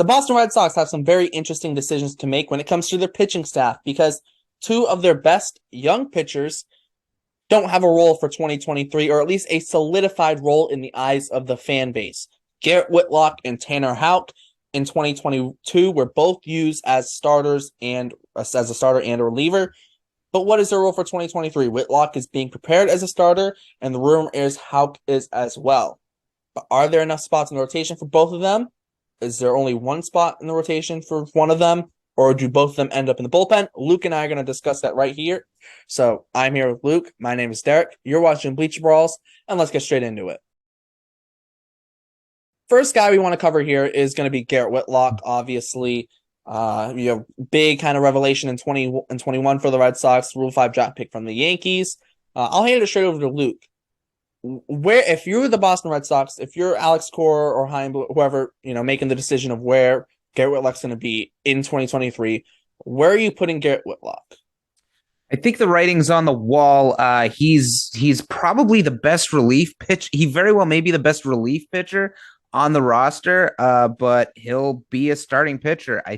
The Boston Red Sox have some very interesting decisions to make when it comes to their pitching staff because two of their best young pitchers don't have a role for 2023, or at least a solidified role in the eyes of the fan base. Garrett Whitlock and Tanner Houck in 2022 were both used as starters and as a starter and a reliever. But what is their role for 2023? Whitlock is being prepared as a starter, and the rumor is Houck is as well. But are there enough spots in the rotation for both of them? Is there only one spot in the rotation for one of them? Or do both of them end up in the bullpen? Luke and I are going to discuss that right here. So I'm here with Luke. My name is Derek. You're watching Bleacher Brawls, and let's get straight into it. First guy we want to cover here is going to be Garrett Whitlock. Obviously, big kind of revelation in 20 and 21 for the Red Sox. Rule 5 draft pick from the Yankees. I'll hand it straight over to Luke. Where, if you're the Boston Red Sox, if you're Alex Cora or Heim, whoever, making the decision of where Garrett Whitlock's going to be in 2023, where are you putting Garrett Whitlock? I think the writing's on the wall. He's probably the best relief pitch. He very well may be the best relief pitcher on the roster, but he'll be a starting pitcher. I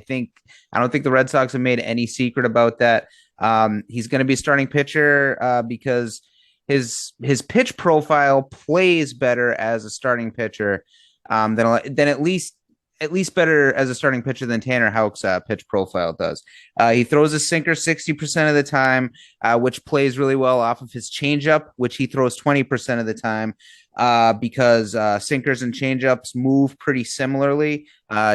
don't think the Red Sox have made any secret about that. He's going to be a starting pitcher because his pitch profile plays better as a starting pitcher than at least better as a starting pitcher than Tanner Houck's pitch profile does. He throws a sinker 60% of the time, which plays really well off of his changeup, which he throws 20% of the time because sinkers and changeups move pretty similarly,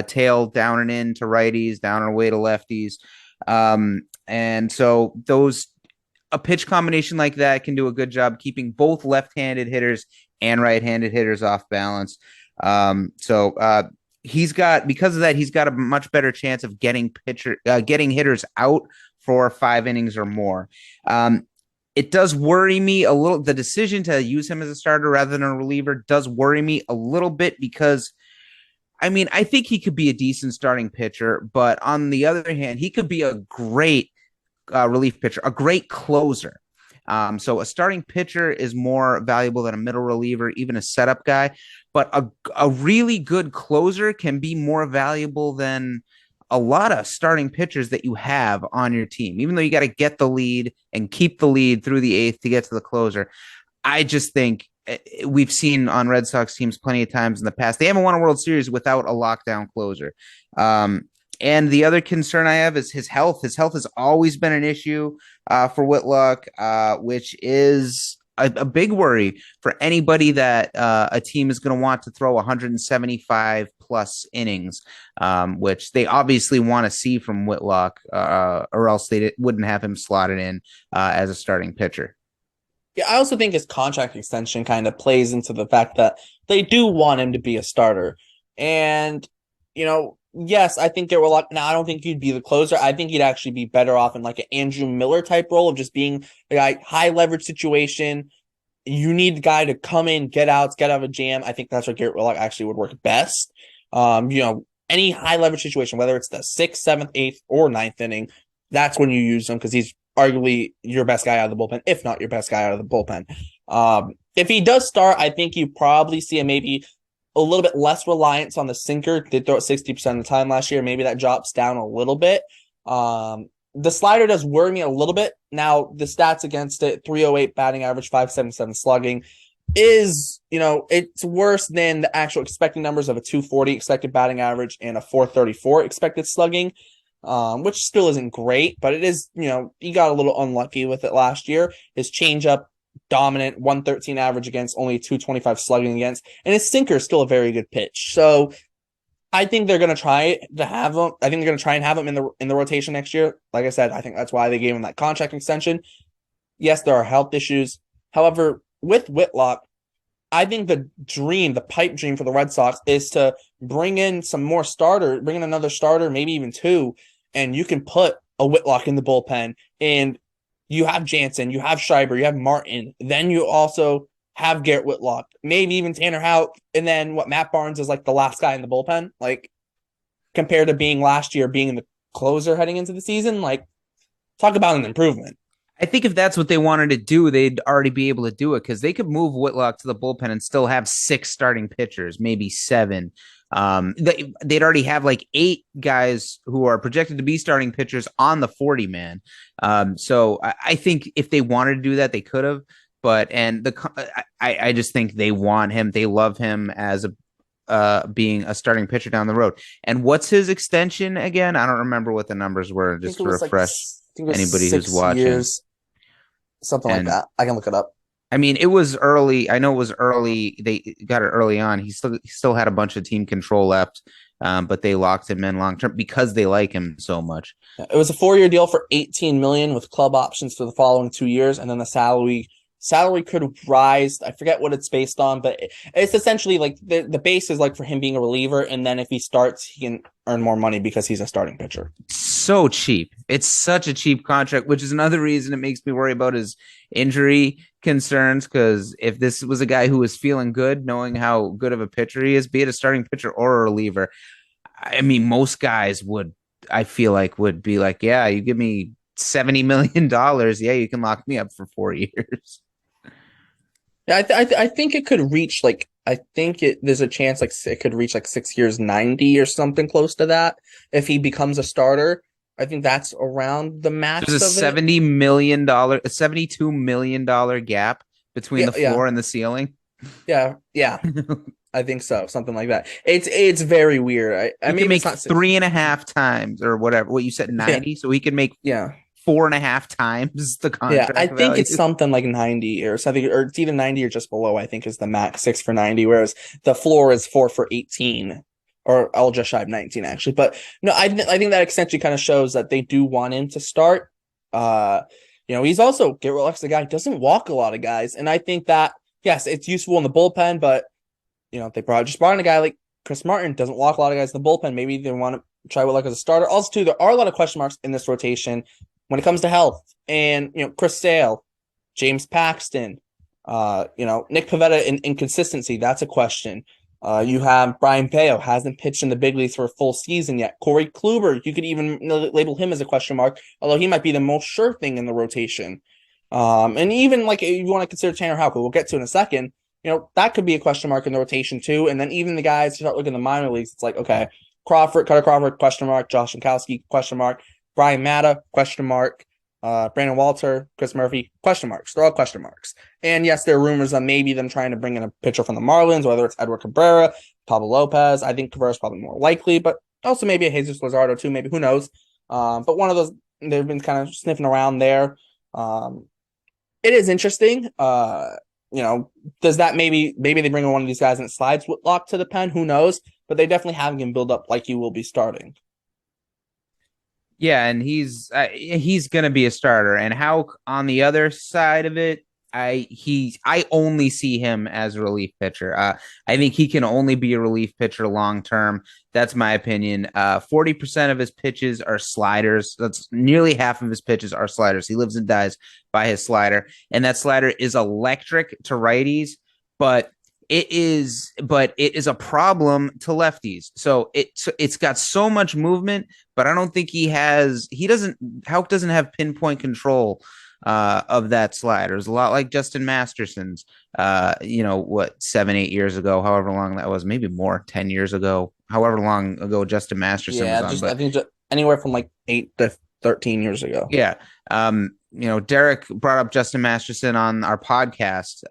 tail down and in to righties, down and away to lefties. And so a pitch combination like that can do a good job keeping both left-handed hitters and right-handed hitters off balance. Because of that, he's got a much better chance of getting hitters out for 5 innings or more. It does worry me a little. The decision to use him as a starter rather than a reliever does worry me a little bit because, I think he could be a decent starting pitcher, but on the other hand, he could be a great relief pitcher, a great closer. So a starting pitcher is more valuable than a middle reliever, even a setup guy. But a really good closer can be more valuable than a lot of starting pitchers that you have on your team. Even though you got to get the lead and keep the lead through the 8th to get to the closer. I just think we've seen on Red Sox teams plenty of times in the past. They haven't won a World Series without a lockdown closer. And the other concern I have is his health. His health has always been an issue for Whitlock, which is a big worry for anybody that a team is going to want to throw 175 plus innings, which they obviously want to see from Whitlock, or else they wouldn't have him slotted in as a starting pitcher. Yeah, I also think his contract extension kind of plays into the fact that they do want him to be a starter. And, yes, I think Garrett Whitlock. Now, I don't think he'd be the closer. I think he'd actually be better off in like an Andrew Miller type role of just being a guy, high leverage situation. You need the guy to come in, get outs, get out of a jam. I think that's where Garrett Whitlock actually would work best. Any high leverage situation, whether it's the 6th, 7th, 8th, or 9th inning, that's when you use him because he's arguably your best guy out of the bullpen, if not your best guy out of the bullpen. If he does start, I think you probably see maybe a little bit less reliance on the sinker. Did throw it 60% of the time last year. Maybe that drops down a little bit. The slider does worry me a little bit. Now, the stats against it, 308 batting average, 577 slugging, is, it's worse than the actual expected numbers of a 240 expected batting average and a 434 expected slugging, which still isn't great, but it is, he got a little unlucky with it last year. His changeup, dominant, 113 average against, only 225 slugging against, and his sinker is still a very good pitch. So I think they're going to try to have him. I think they're going to try and have him in the rotation next year. Like I said, I think that's why they gave him that contract extension. Yes, there are health issues. However, with Whitlock, I think the pipe dream for the Red Sox is to bring in bring in another starter, maybe even 2, and you can put a Whitlock in the bullpen, and you have Jansen, you have Schreiber, you have Martin. Then you also have Garrett Whitlock, maybe even Tanner Houck, and then Matt Barnes is like the last guy in the bullpen. Like, compared to being last year, being the closer heading into the season, like, talk about an improvement. I think if that's what they wanted to do, they'd already be able to do it because they could move Whitlock to the bullpen and still have 6 starting pitchers, maybe 7. They'd already have like 8 guys who are projected to be starting pitchers on the 40 man. So I think if they wanted to do that, they could have. But I just think they want him. They love him as being a starting pitcher down the road. And what's his extension again? I don't remember what the numbers were. I think Just it to was like refresh I think it was anybody who's six watching. years, something like And that. I can look it up. I mean, it was early. I know it was early. They got it early on. He still had a bunch of team control left, but they locked him in long term because they like him so much. It was a 4-year deal for 18 million with club options for the following 2 years, and then the salary could rise. I forget what it's based on, but it's essentially like the base is like for him being a reliever, and then if he starts, he can earn more money because he's a starting pitcher. So cheap. It's such a cheap contract, which is another reason it makes me worry about his injury concerns. Because if this was a guy who was feeling good, knowing how good of a pitcher he is, be it a starting pitcher or a reliever, I mean, most guys would, I feel like, would be like, yeah, you give me $70 million. Yeah, you can lock me up for 4 years. Yeah, I think it could reach like I think there's a chance like it could reach like 6 years 90 or something close to that if he becomes a starter. I think that's around the max There's a of it. $70 million, a $72 million gap between Yeah, the yeah, floor and the ceiling. yeah. I think so, something like that. It's very weird. I He can maybe it's make not three and a half times or whatever. What you said, yeah 90. So he can make yeah 4.5 times the yeah. I contract think value. it's something like 90 or something, or it's either 90 or just below. I think is the max 6 for 90, whereas the floor is 4 for 18. Or I'll just shy of 19 actually, but no, I think that extension kind of shows that they do want him to start. Uh, he's also Garrett Whitlock's the guy who doesn't walk a lot of guys, and I think that yes, it's useful in the bullpen, but they just brought in a guy like Chris Martin, doesn't walk a lot of guys in the bullpen. Maybe they want to try Whitlock as a starter. Also, too, there are a lot of question marks in this rotation when it comes to health, and Chris Sale, James Paxton, Nick Pivetta in inconsistency. That's a question. You have Brian Bayo, hasn't pitched in the big leagues for a full season yet. Corey Kluber, you could even label him as a question mark, although he might be the most sure thing in the rotation. And even like if you want to consider Tanner Houck, we'll get to in a second, that could be a question mark in the rotation too. And then even the guys who start looking at the minor leagues, it's like, okay, Cutter Crawford, question mark, Josh Jankowski, question mark, Brian Matta, question mark, Brandon Walter, Chris Murphy, question marks. They're all question marks. And yes, there are rumors of maybe them trying to bring in a pitcher from the Marlins, whether it's Edward Cabrera, Pablo Lopez. I think Cabrera's probably more likely, but also maybe a Jesus Luzardo too, maybe, who knows. But one of those, they've been kind of sniffing around there. It is interesting. Does that maybe they bring in one of these guys and it slides Whitlock to the pen? Who knows? But they definitely have him build up like he will be starting. Yeah, and he's gonna be a starter. And how on the other side of it, I only see him as a relief pitcher. I think he can only be a relief pitcher long term. That's my opinion. 40% of his pitches are sliders. That's nearly half of his pitches are sliders. He lives and dies by his slider, and that slider is electric to righties, but it is a problem to lefties. So it's got so much movement, but I don't think Houck doesn't have pinpoint control of that slider. It's a lot like Justin Masterson's, 7-8 years ago, however long that was, maybe more, 10 years ago, however long ago Justin Masterson was on. I think just anywhere from like 8 to 13 years ago. Yeah. Derek brought up Justin Masterson on our podcast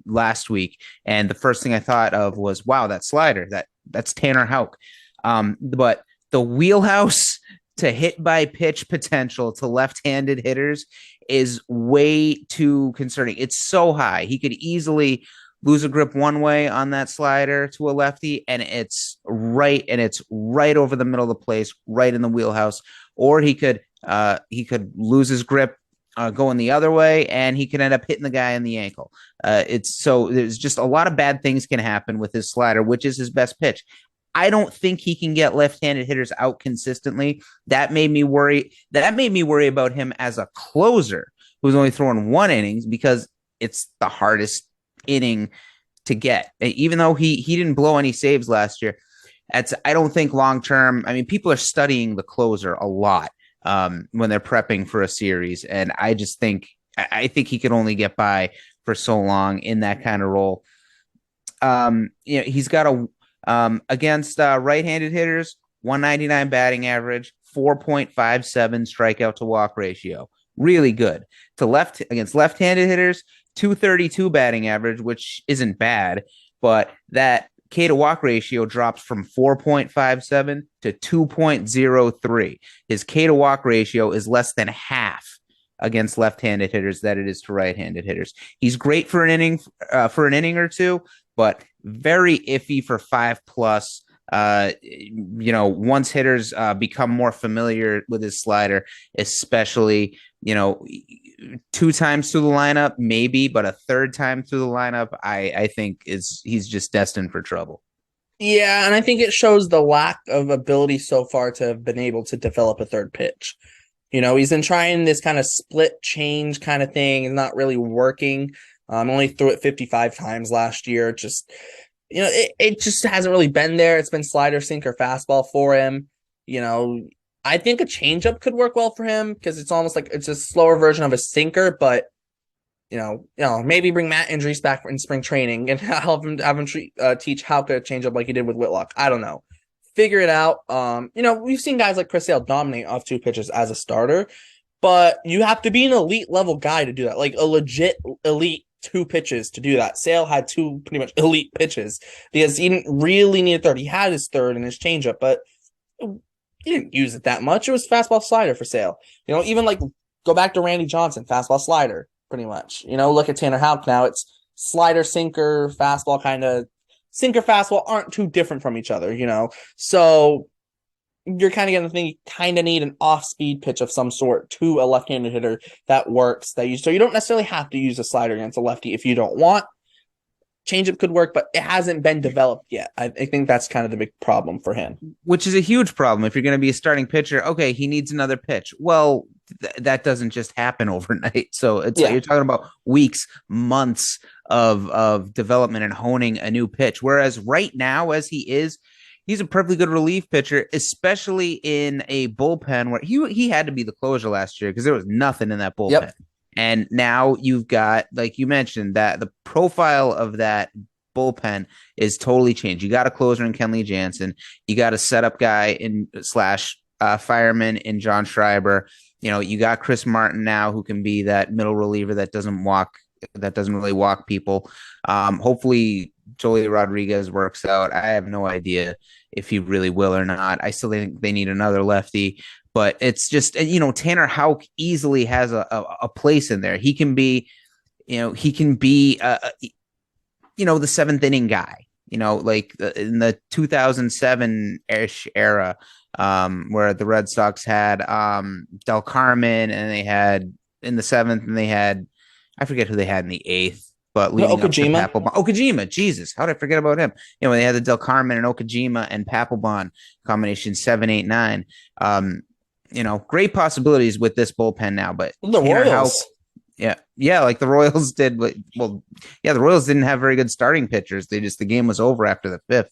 last week, and the first thing I thought of was, wow, that slider, that's Tanner Houck. But the wheelhouse to hit by pitch potential to left-handed hitters is way too concerning. It's so high. He could easily lose a grip one way on that slider to a lefty, and it's right over the middle of the place, right in the wheelhouse. Or he could lose his grip going the other way, and he could end up hitting the guy in the ankle. There's just a lot of bad things can happen with his slider, which is his best pitch. I don't think he can get left-handed hitters out consistently. That made me worry. That made me worry about him as a closer who's only throwing 1 innings, because it's the hardest inning to get. Even though he didn't blow any saves last year, I don't think long term. I mean, people are studying the closer a lot when they're prepping for a series, and I think he could only get by for so long in that kind of role. He's got Against right-handed hitters, 199 batting average, 4.57 strikeout to walk ratio. Really good. Against left-handed hitters, 232 batting average, which isn't bad, but that K to walk ratio drops from 4.57 to 2.03. His K to walk ratio is less than half against left-handed hitters that it is to right-handed hitters. He's great for an inning or two, but very iffy for 5+. Once hitters become more familiar with his slider, especially, 2 times through the lineup, maybe, but a third time through the lineup, I think he's just destined for trouble. Yeah, and I think it shows the lack of ability so far to have been able to develop a third pitch. He's been trying this kind of split change kind of thing and not really working. Only threw it 55 times last year. Just, it just hasn't really been there. It's been slider, sinker, fastball for him. I think a changeup could work well for him because it's almost like it's a slower version of a sinker, but maybe bring Matt Andrews back in spring training and have him teach Houck a changeup like he did with Whitlock. I don't know. Figure it out. We've seen guys like Chris Sale dominate off 2 pitches as a starter, but you have to be an elite level guy to do that, like a legit elite 2 pitches to do that. Sale had 2 pretty much elite pitches because he didn't really need a third. He had his third and his changeup, but he didn't use it that much. It was fastball slider for Sale. Even like go back to Randy Johnson, fastball slider, pretty much. Look at Tanner Houck now. It's slider, sinker, fastball kind of. Sinker, fastball aren't too different from each other, So you're kind of going to think you kind of need an off-speed pitch of some sort to a left-handed hitter that works. So you don't necessarily have to use a slider against a lefty if you don't want. Changeup could work, but it hasn't been developed yet. I think that's kind of the big problem for him. Which is a huge problem. If you're going to be a starting pitcher, okay, he needs another pitch. Well, that doesn't just happen overnight. So it's like you're talking about weeks, months of development and honing a new pitch. Whereas right now, as he's a perfectly good relief pitcher, especially in a bullpen where he had to be the closer last year because there was nothing in that bullpen. Yep. And now you've got, like you mentioned, that the profile of that bullpen is totally changed. You got a closer in Kenley Jansen. You got a setup guy in / fireman in John Schreiber. You got Chris Martin now who can be that middle reliever that doesn't really walk people. Hopefully Joey Rodriguez works out. I have no idea if he really will or not. I still think they need another lefty. But it's just, Tanner Houck easily has a place in there. He can be, the 7th inning guy, like in the 2007-ish era, where the Red Sox had Del Carmen and they had in the 7th and they had, I forget who they had in the 8th. But leading Okajima. Up to Okajima, Jesus, how did I forget about him? When they had the Del Carmen and Okajima and Papelbon combination 7, 8, 9. Great possibilities with this bullpen now, but the Royals. Like the Royals did. The Royals didn't have very good starting pitchers. The game was over after the 5th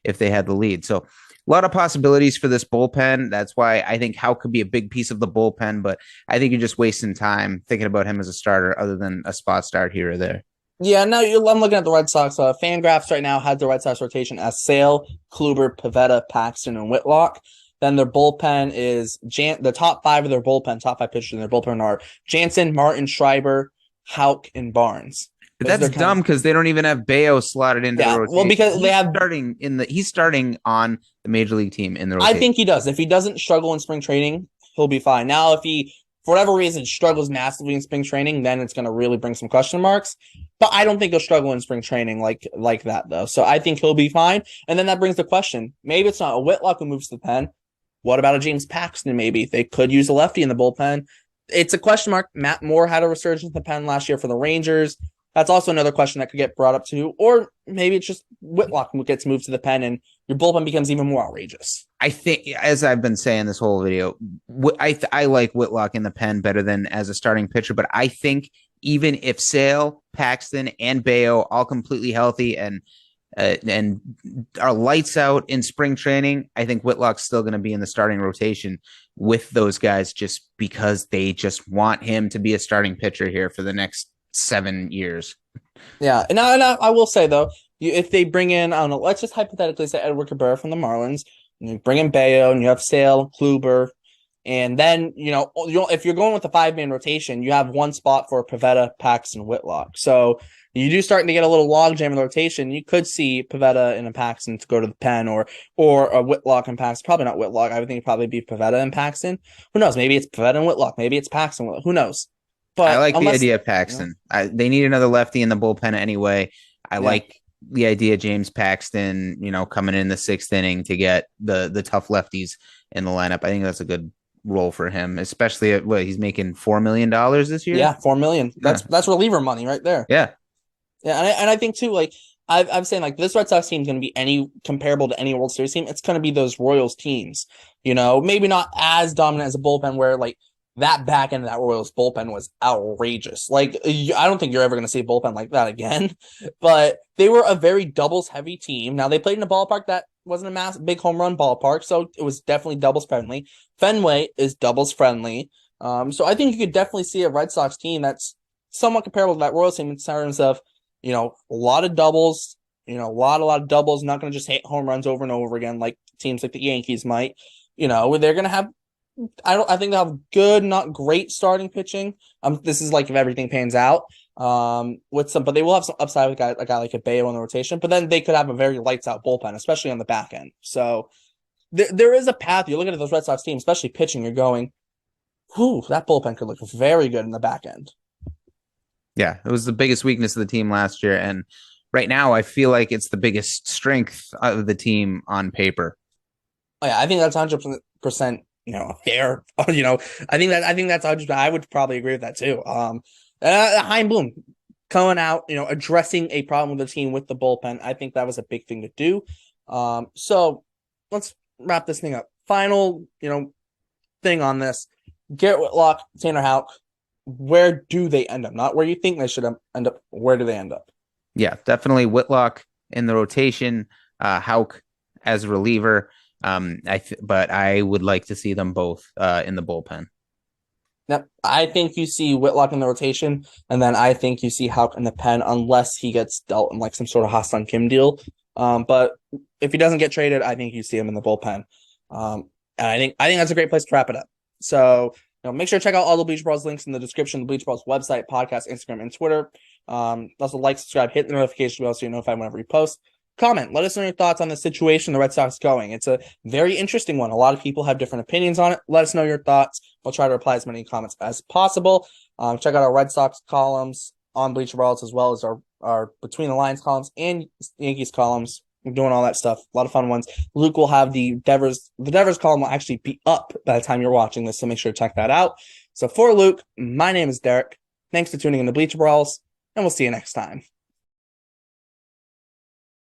if they had the lead. So a lot of possibilities for this bullpen. That's why I think Houck could be a big piece of the bullpen, but I think you're just wasting time thinking about him as a starter other than a spot start here or there. Yeah, no, I'm looking at the Red Sox. Fangraphs right now had the Red Sox rotation as Sale, Kluber, Pivetta, Paxton, and Whitlock. Then their bullpen is the top 5 of their bullpen, top 5 pitchers in their bullpen are Jansen, Martin, Schreiber, Houck, and Barnes. But that's dumb because they don't even have Bayo slotted into the rotation. Well, because he's starting on the major league team in the rotation. I think he does. If he doesn't struggle in spring training, he'll be fine. Now, if he, for whatever reason, struggles massively in spring training, then it's going to really bring some question marks. But I don't think he'll struggle in spring training like that, though. So I think he'll be fine. And then that brings the question. Maybe it's not a Whitlock who moves to the pen. What about a James Paxton, maybe? They could use a lefty in the bullpen. It's a question mark. Matt Moore had a resurgence in the pen last year for the Rangers. That's also another question that could get brought up too. Or maybe it's just Whitlock who gets moved to the pen and your bullpen becomes even more outrageous. I think, as I've been saying this whole video, I like Whitlock in the pen better than as a starting pitcher. But I think even if Sale, Paxton, and Bayo all completely healthy and are lights out in spring training, I think Whitlock's still going to be in the starting rotation with those guys just because they just want him to be a starting pitcher here for the next 7 years. Yeah, and I will say, though, if they bring in, I don't know, let's just hypothetically say Edward Cabrera from the Marlins, and you bring in Bayo, and you have Sale, Kluber, and then, if you're going with the 5-man rotation, you have one spot for Pivetta, Paxton, Whitlock. So you do starting to get a little logjam in the rotation. You could see Pivetta and a Paxton to go to the pen, or a Whitlock and Paxton. Probably not Whitlock. I would think it'd probably be Pivetta and Paxton. Who knows? Maybe it's Pivetta and Whitlock. Maybe it's Paxton. Who knows? I But like the unless, idea of Paxton. They need another lefty in the bullpen anyway. I like the idea of James Paxton, coming in the 6th inning to get the tough lefties in the lineup. I think that's a good role for him, especially at what he's making $4 million this year. Yeah, $4 million. That's reliever money right there. Yeah. Yeah, and I think too, like I'm saying, like this Red Sox team is going to be any comparable to any World Series team. It's going to be those Royals teams, maybe not as dominant as a bullpen where like that back end of that Royals bullpen was outrageous. Like I don't think you're ever going to see a bullpen like that again. But they were a very doubles heavy team. Now they played in a ballpark that wasn't a big home run ballpark, so it was definitely doubles friendly. Fenway is doubles friendly. So I think you could definitely see a Red Sox team that's somewhat comparable to that Royals team in terms of, a lot of doubles, a lot of doubles, not going to just hit home runs over and over again like teams like the Yankees might. They're going to have, I think they'll have good, not great starting pitching. This is like if everything pans out. But they will have some upside with a guy like a Bayo in the rotation. But then they could have a very lights out bullpen, especially on the back end. So there is a path. You look at those Red Sox teams, especially pitching. You're going, that bullpen could look very good in the back end. Yeah, it was the biggest weakness of the team last year, and right now I feel like it's the biggest strength of the team on paper. Oh yeah, I think that's 100%. Fair. I think that's 100%. I would probably agree with that too. Chaim Bloom coming out, addressing a problem with the team with the bullpen. I think that was a big thing to do. So let's wrap this thing up. Final, thing on this: Garrett Whitlock, Tanner Houck. Where do they end up? Not where you think they should end up. Where do they end up? Yeah, definitely Whitlock in the rotation, Houck as a reliever. But I would like to see them both in the bullpen. Yep. I think you see Whitlock in the rotation, and then I think you see Houck in the pen unless he gets dealt in like some sort of Ha-Seong Kim deal. But if he doesn't get traded, I think you see him in the bullpen. And I think that's a great place to wrap it up. So make sure to check out all the Bleacher Brawls links in the description, the Bleacher Brawls website, podcast, Instagram, and Twitter. Also like, subscribe, hit the notification bell so you're notified whenever we post. Comment. Let us know your thoughts on the situation the Red Sox going. It's a very interesting one. A lot of people have different opinions on it. Let us know your thoughts. We'll try to reply as many comments as possible. Check out our Red Sox columns on Bleacher Brawls as well as our Between the Lines columns and Yankees columns. We're doing all that stuff. A lot of fun ones. Luke will have the Devers. The Devers column will actually be up by the time you're watching this, so make sure to check that out. So for Luke, my name is Derek. Thanks for tuning in to Bleacher Brawls, and we'll see you next time.